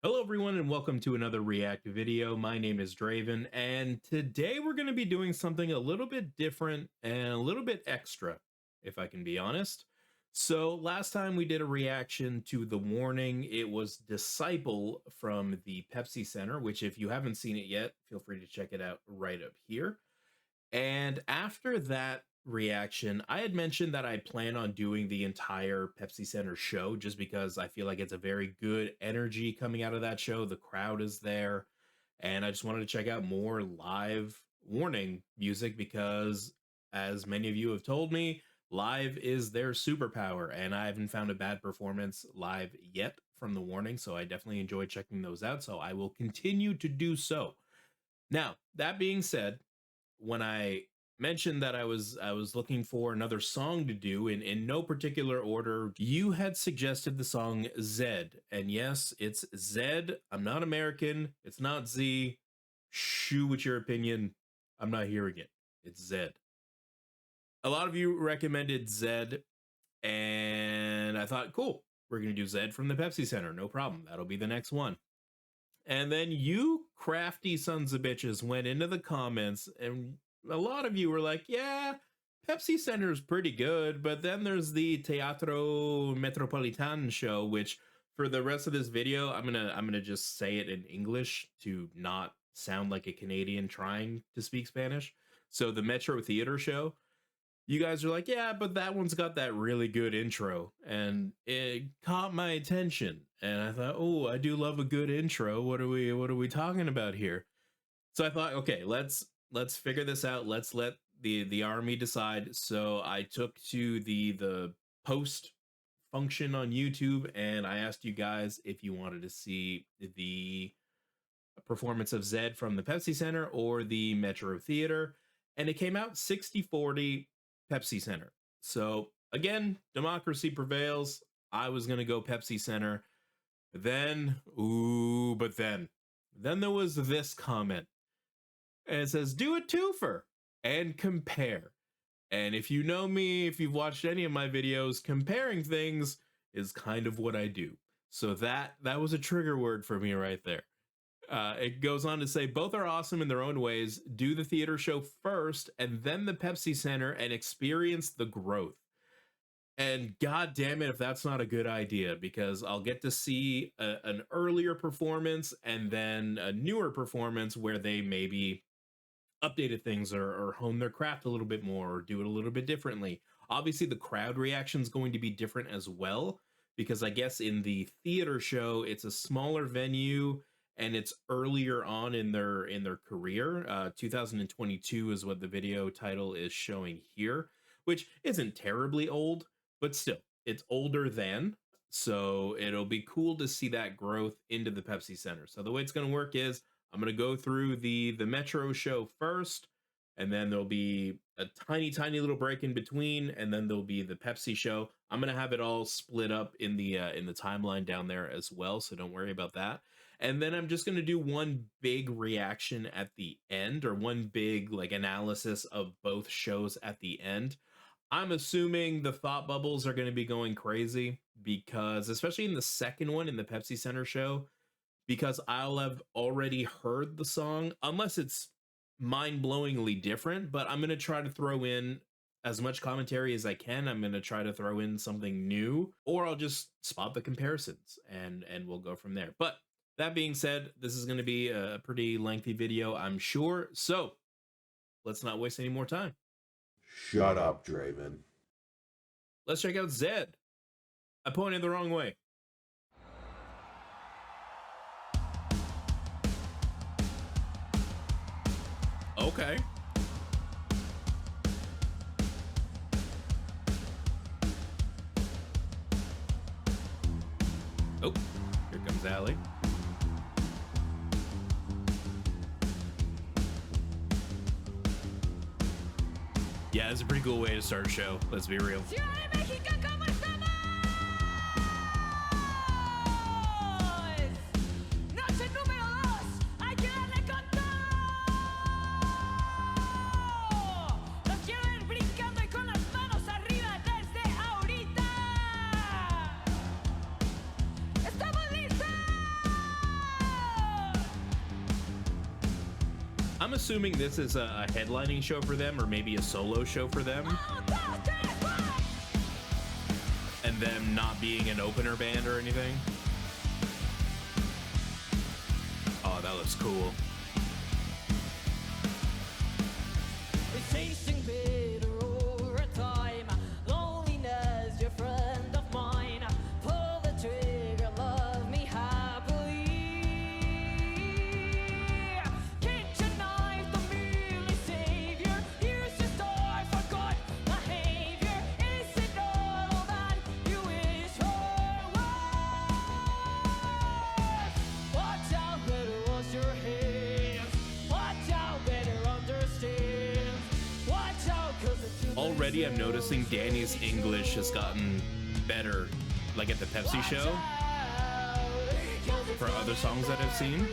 Hello everyone and welcome to another React video. My name is Draven and today we're going to be doing something a little bit different and a little bit extra, if I can be honest. So last time we did a reaction to The Warning, it was Disciple from the Pepsi Center, which if you haven't seen it yet, feel free to check it out right up here. And after that reaction, I had mentioned that I plan on doing the entire Pepsi Center show just because I feel like it's a very good energy coming out of that show. The crowd is there. And I just wanted to check out more live Warning music because, as many of you have told me, live is their superpower. And I haven't found a bad performance live yet from The Warning. So I definitely enjoy checking those out. So I will continue to do so. Now, that being said, when I mentioned that I was looking for another song to do in no particular order, you had suggested the song Zed. And yes, it's Zed. I'm not American. It's not Z. Shoo with your opinion. I'm not hearing it. It's Zed. A lot of you recommended Zed, and I thought, cool, we're gonna do Zed from the Pepsi Center. No problem. That'll be the next one. And then you crafty sons of bitches went into the comments, and a lot of you were like, yeah, Pepsi Center is pretty good, but then there's the Teatro Metropolitan show, which for the rest of this video, I'm gonna just say it in English to not sound like a Canadian trying to speak Spanish. So the Metro Theater show, you guys are like, yeah, but that one's got that really good intro, and it caught my attention. And I thought, oh, I do love a good intro. What are we talking about here? So I thought, okay, let's figure this out. Let's let the army decide. So I took to the post function on YouTube and I asked you guys if you wanted to see the performance of Zed from the Pepsi Center or the Metro Theater, and it came out 60-40 Pepsi Center. So again, democracy prevails. I was gonna go Pepsi Center. But then there was this comment, and it says, "Do a twofer and compare." And if you know me, if you've watched any of my videos, comparing things is kind of what I do. So that was a trigger word for me right there. It goes on to say, both are awesome in their own ways. Do the theater show first and then the Pepsi Center and experience the growth. And god damn it if that's not a good idea, because I'll get to see an earlier performance and then a newer performance where they maybe updated things or hone their craft a little bit more or do it a little bit differently. Obviously, the crowd reaction is going to be different as well, because I guess in the theater show, it's a smaller venue and it's earlier on in their career. 2022 is what the video title is showing here, which isn't terribly old, but still, it's older than. So it'll be cool to see that growth into the Pepsi Center. So the way it's going to work is I'm going to go through the Metro show first, and then there'll be a tiny little break in between, and then there'll be the Pepsi show. I'm going to have it all split up in the timeline down there as well, so don't worry about that. And then I'm just going to do one big reaction at the end, or one big like analysis of both shows at the end. I'm assuming the thought bubbles are going to be going crazy, because especially in the second one, in the Pepsi Center show, because I'll have already heard the song, unless it's mind-blowingly different. But I'm going to try to throw in as much commentary as I can. I'm going to try to throw in something new, or I'll just spot the comparisons and we'll go from there. But that being said, this is going to be a pretty lengthy video, I'm sure. So let's not waste any more time. Shut up, Draven. Let's check out Zed. I pointed the wrong way. Okay. Oh, here comes Allie. Yeah, it's a pretty cool way to start a show, let's be real. I'm assuming this is a headlining show for them, or maybe a solo show for them, and them not being an opener band or anything. Oh, that looks cool. It's tasting bitter over time. Loneliness, your friend of mine. Pull the trigger, love me happily. Kitchen knife, the merely savior. Here's your story for good behavior. Is it all that you wish for was? Watch out, better wash your hands. Watch out, better understand. Watch out, 'cause it's too Already, I'm noticing Danny's English has gotten better, like at the Pepsi show, for other songs that I've seen.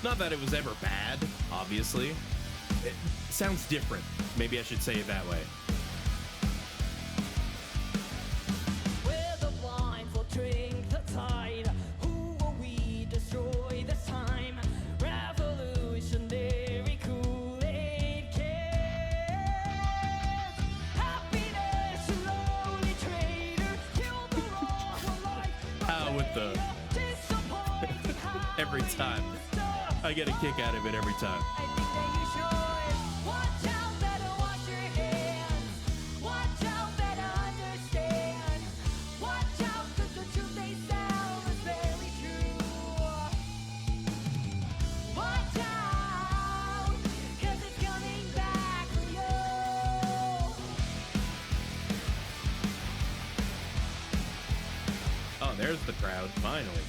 Not that it was ever bad, obviously. It sounds different. Maybe I should say it that way. With the blindfold drink the tide. Who will we destroy this time? Revolutionary Kool-Aid kids. Happiness, slowly traitor. Kill the wrong one life. How with the Disappointing how every time. I get a kick out of it every time. I think that you should. Watch out, better wash your hands. Watch out, better understand. Watch out, 'cause the truth they sell is very true. Watch out, 'cause it's coming back for you. Oh, there's the crowd, finally.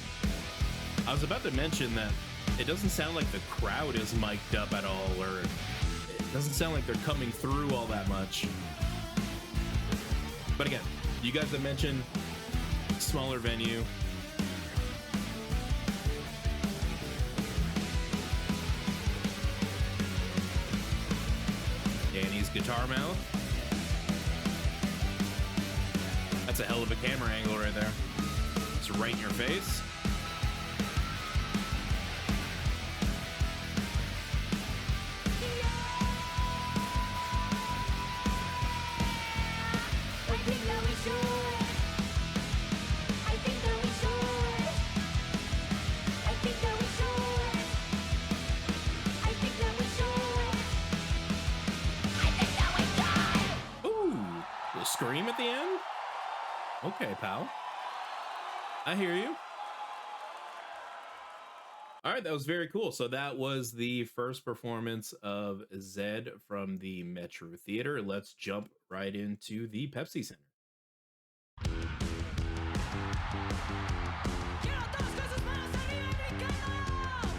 I was about to mention that it doesn't sound like the crowd is mic'd up at all, or it doesn't sound like they're coming through all that much. But again, you guys have mentioned smaller venue. Danny's guitar mouth. That's a hell of a camera angle right there. It's right in your face. I think that we should. I think that we should. I think that we should. I think that we should. I think that we should. Ooh, the scream at the end? Okay, pal. I hear you. All right, that was very cool. So that was the first performance of Zed from the Metro Theater. Let's jump right into the Pepsi Center. Quiero todos con sus manos arriba, gritando.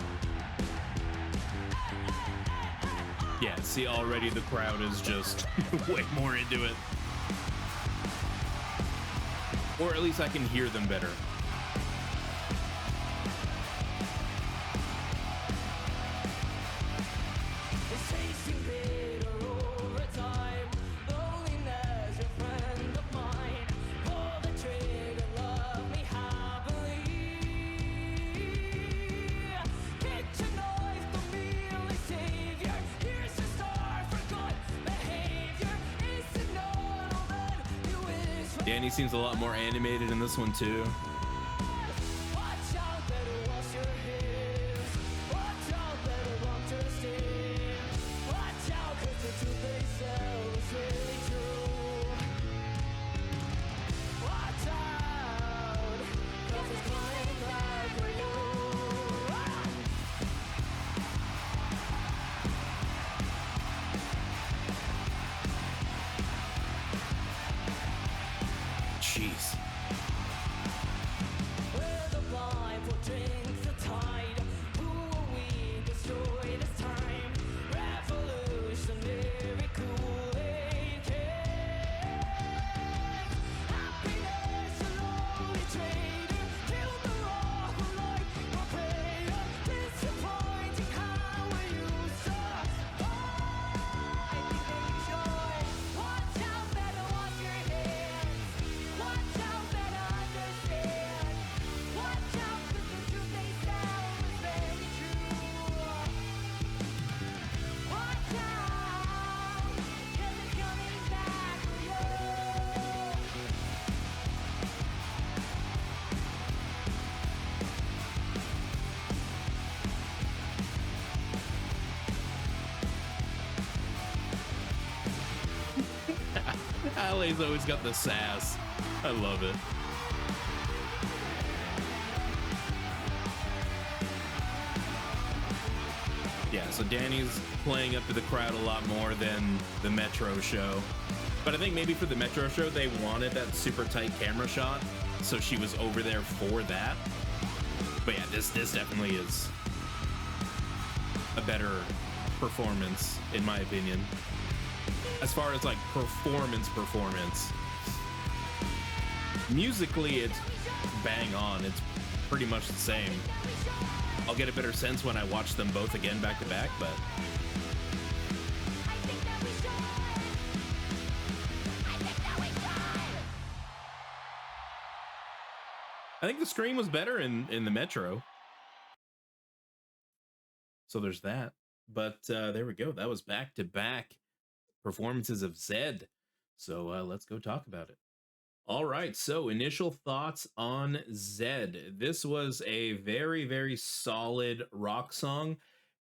Yeah, see, already the crowd is just way more into it. Or at least I can hear them better. It's tasting bitter over time. Loneliness, your friend of mine. Pull the trigger, love me happily. Kitchen knife, the merely savior. Here's your star for good behavior. Is it not all that you wish for? Danny seems a lot more animated in this one too. Watch out, better wash your hands. Watch out, better understand. Watch out, 'cause the truth they sell is really true. Watch out, 'cause it's coming back for you. Jeez. LA's always got the sass. I love it. Yeah, so Danny's playing up to the crowd a lot more than the Metro show. But I think maybe for the Metro show, they wanted that super tight camera shot, so she was over there for that. But yeah, this definitely is a better performance, in my opinion. As far as like performance, musically, it's bang on. It's pretty much the same. I'll get a better sense when I watch them both again back to back, but I think the Scream was better in the Metro. So there's that. But there we go. That was back to back performances of Zed. So let's go talk about it. All right, so initial thoughts on Zed. This was a very, very solid rock song.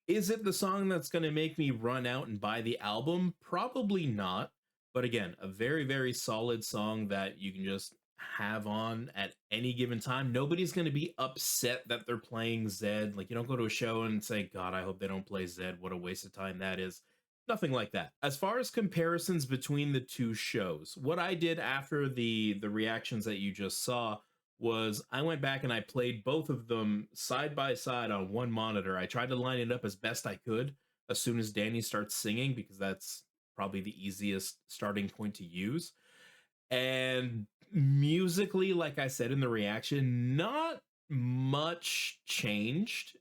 Is it the song that's going to make me run out and buy the album? Probably not. But again, a very, very solid song that you can just have on at any given time. Nobody's going to be upset that they're playing Zed. Like, you don't go to a show and say, God, I hope they don't play Zed. What a waste of time that is. Nothing like that. As far as comparisons between the two shows, what I did after the reactions that you just saw was I went back and I played both of them side by side on one monitor. I tried to line it up as best I could as soon as Danny starts singing, because that's probably the easiest starting point to use. And musically, like I said in the reaction, not much changed.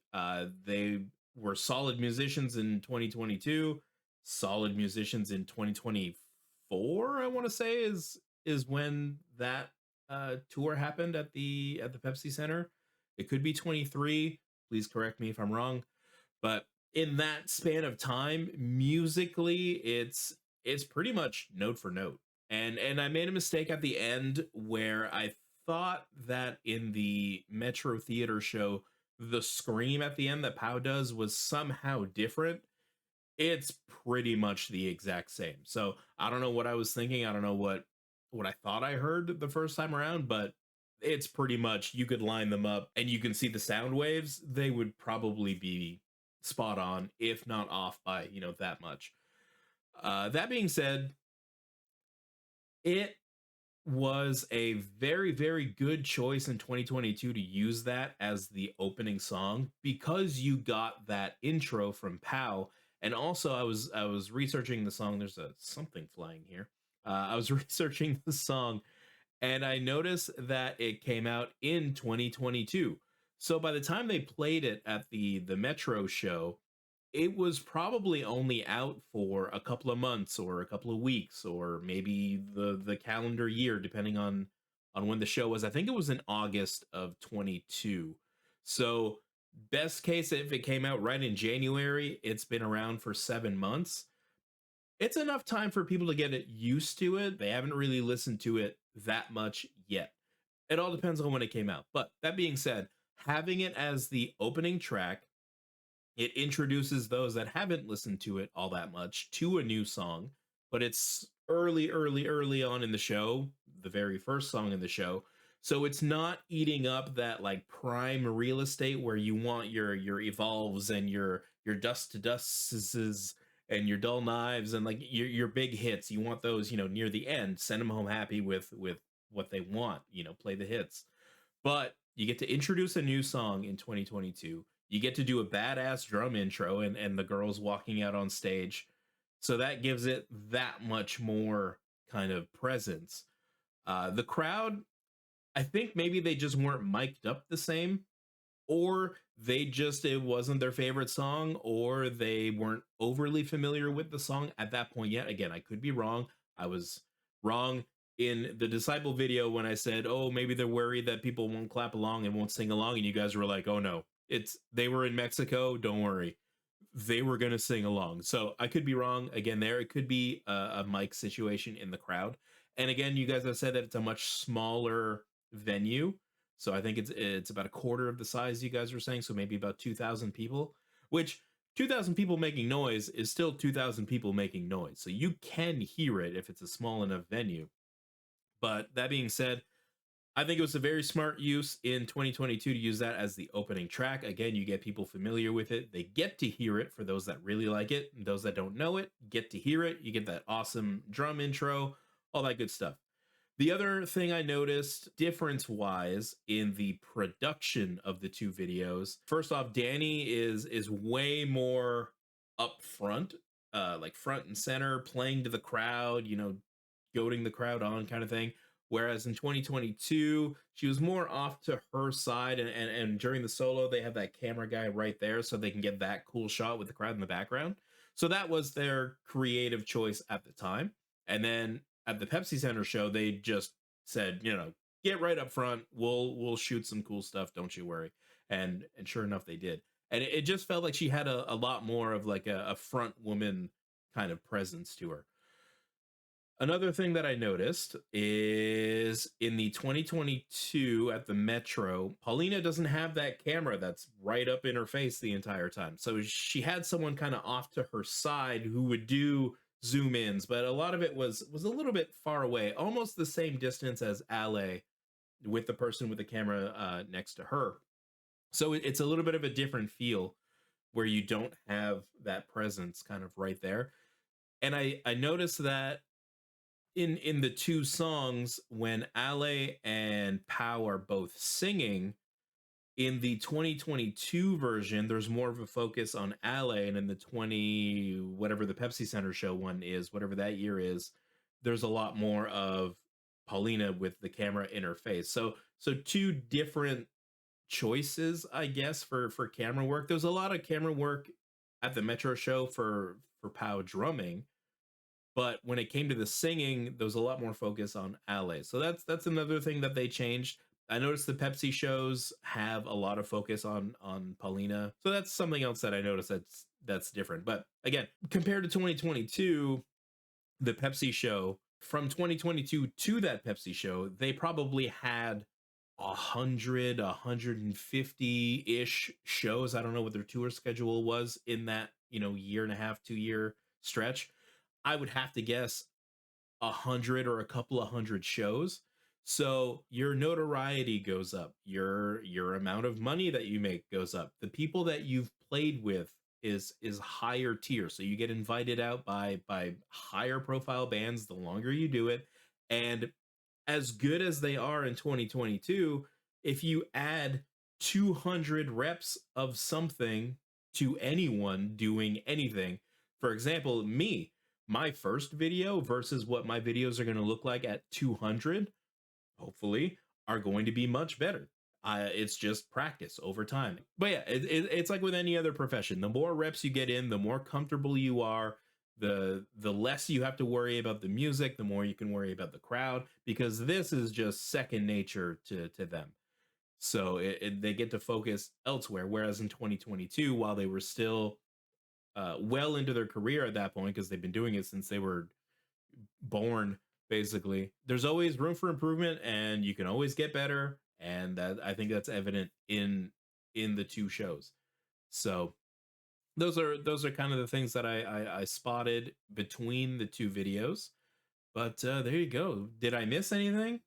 They were solid musicians in 2022, solid musicians in 2024, I want to say is when that tour happened at the Pepsi Center. It could be 23. Please correct me if I'm wrong. But in that span of time, musically, it's pretty much note for note. And I made a mistake at the end where I thought that in the Metro Theater show, the scream at the end that Pow does was somehow different. It's pretty much the exact same. So I don't know what I was thinking. I don't know what I thought I heard the first time around, but it's pretty much, you could line them up and you can see the sound waves. They would probably be spot on, if not off by, that much. That being said, it was a very, very good choice in 2022 to use that as the opening song, because you got that intro from Pow. And also I was researching the song. There's something flying here. I was researching the song and I noticed that it came out in 2022. So by the time they played it at the Metro show, it was probably only out for a couple of months or a couple of weeks, or maybe the calendar year, depending on when the show was. I think it was in August of 22. So best case, if it came out right in January, it's been around for 7 months. It's enough time for people to get it used to it. They haven't really listened to it that much yet. It all depends on when it came out. But that being said, having it as the opening track, it introduces those that haven't listened to it all that much to a new song. But it's early on in the show, the very first song in the show. So it's not eating up that like prime real estate where you want your evolves and your dust to dusts and your dull knives and like your big hits. You want those, near the end. Send them home happy with what they want, play the hits. But you get to introduce a new song in 2022. You get to do a badass drum intro and the girls walking out on stage. So that gives it that much more kind of presence. The crowd, I think maybe they just weren't mic'd up the same, or it wasn't their favorite song, or they weren't overly familiar with the song at that point yet. Again, I could be wrong. I was wrong in the Disciple video when I said, oh, maybe they're worried that people won't clap along and won't sing along. And you guys were like, oh no, they were in Mexico. Don't worry. They were going to sing along. So I could be wrong again there. It could be a mic situation in the crowd. And again, you guys have said that it's a much smaller venue. So I think it's about a quarter of the size you guys were saying. So maybe about 2,000 people, which 2,000 people making noise is still 2,000 people making noise. So you can hear it if it's a small enough venue. But that being said, I think it was a very smart use in 2022 to use that as the opening track. Again, you get people familiar with it. They get to hear it for those that really like it. And those that don't know it get to hear it. You get that awesome drum intro, all that good stuff. The other thing I noticed difference wise in the production of the two videos, first off, Danny is way more upfront, like front and center, playing to the crowd, goading the crowd on kind of thing. Whereas in 2022, she was more off to her side, and during the solo, they have that camera guy right there, so they can get that cool shot with the crowd in the background. So that was their creative choice at the time. And then at the Pepsi Center show, they just said, get right up front. We'll shoot some cool stuff. Don't you worry. And sure enough, they did. And it just felt like she had a lot more of like a front woman kind of presence to her. Another thing that I noticed is in the 2022 at the Metro, Paulina doesn't have that camera that's right up in her face the entire time. So she had someone kind of off to her side who would do zoom ins, but a lot of it was a little bit far away, almost the same distance as Ale with the person with the camera next to her. So it's a little bit of a different feel where you don't have that presence kind of right there. And I noticed that in the two songs when Ale and Pau are both singing in the 2022 version, there's more of a focus on Ale, and in the 20 whatever the Pepsi Center show one is, whatever that year is, there's a lot more of Paulina with the camera in her face. So two different choices, I guess, for camera work. There's a lot of camera work at the Metro show for Pau drumming, but when it came to the singing, there was a lot more focus on Ale. So that's another thing that they changed. I noticed the Pepsi shows have a lot of focus on Paulina. So that's something else that I noticed that's different. But again, compared to 2022, the Pepsi show from 2022 to that Pepsi show, they probably had 150-ish shows. I don't know what their tour schedule was in that, year and a half, 2 year stretch. I would have to guess 100 or a couple of hundred shows. So your notoriety goes up, your amount of money that you make goes up. The people that you've played with is higher tier. So you get invited out by higher profile bands the longer you do it. And as good as they are in 2022, if you add 200 reps of something to anyone doing anything, for example, my first video versus what my videos are going to look like at 200, hopefully, are going to be much better. It's just practice over time. But yeah, it's like with any other profession. The more reps you get in, the more comfortable you are, the less you have to worry about the music, the more you can worry about the crowd, because this is just second nature to them. So they get to focus elsewhere. Whereas in 2022, while they were still well into their career at that point, because they've been doing it since they were born, basically, there's always room for improvement, and you can always get better. And that, I think that's evident in the two shows. So those are kind of the things that I spotted between the two videos. But there you go. Did I miss anything?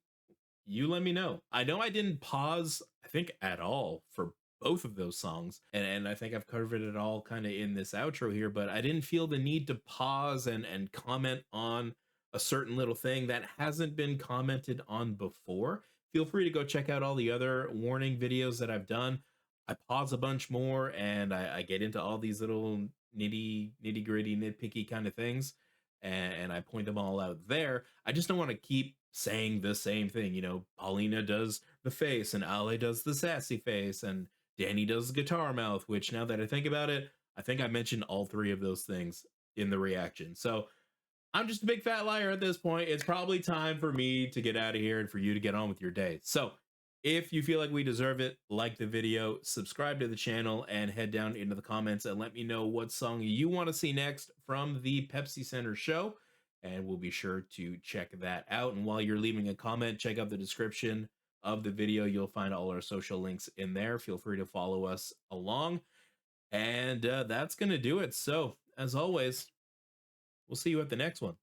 You let me know. I know I didn't pause, I think, at all for both of those songs. And I think I've covered it all kind of in this outro here, but I didn't feel the need to pause and comment on a certain little thing that hasn't been commented on before. Feel free to go check out all the other warning videos that I've done. I pause a bunch more, and I get into all these little nitty gritty, nitpicky kind of things, and I point them all out there. I just don't want to keep saying the same thing. Paulina does the face, and Ale does the sassy face, and Danny does the guitar mouth, which, now that I think about it, I think I mentioned all three of those things in the reaction. So I'm just a big fat liar at this point. It's probably time for me to get out of here and for you to get on with your day. So if you feel like we deserve it, like the video, subscribe to the channel, and head down into the comments and let me know what song you want to see next from the Pepsi Center show. And we'll be sure to check that out. And while you're leaving a comment, check out the description of the video. You'll find all our social links in there. Feel free to follow us along. And that's going to do it. So, as always, we'll see you at the next one.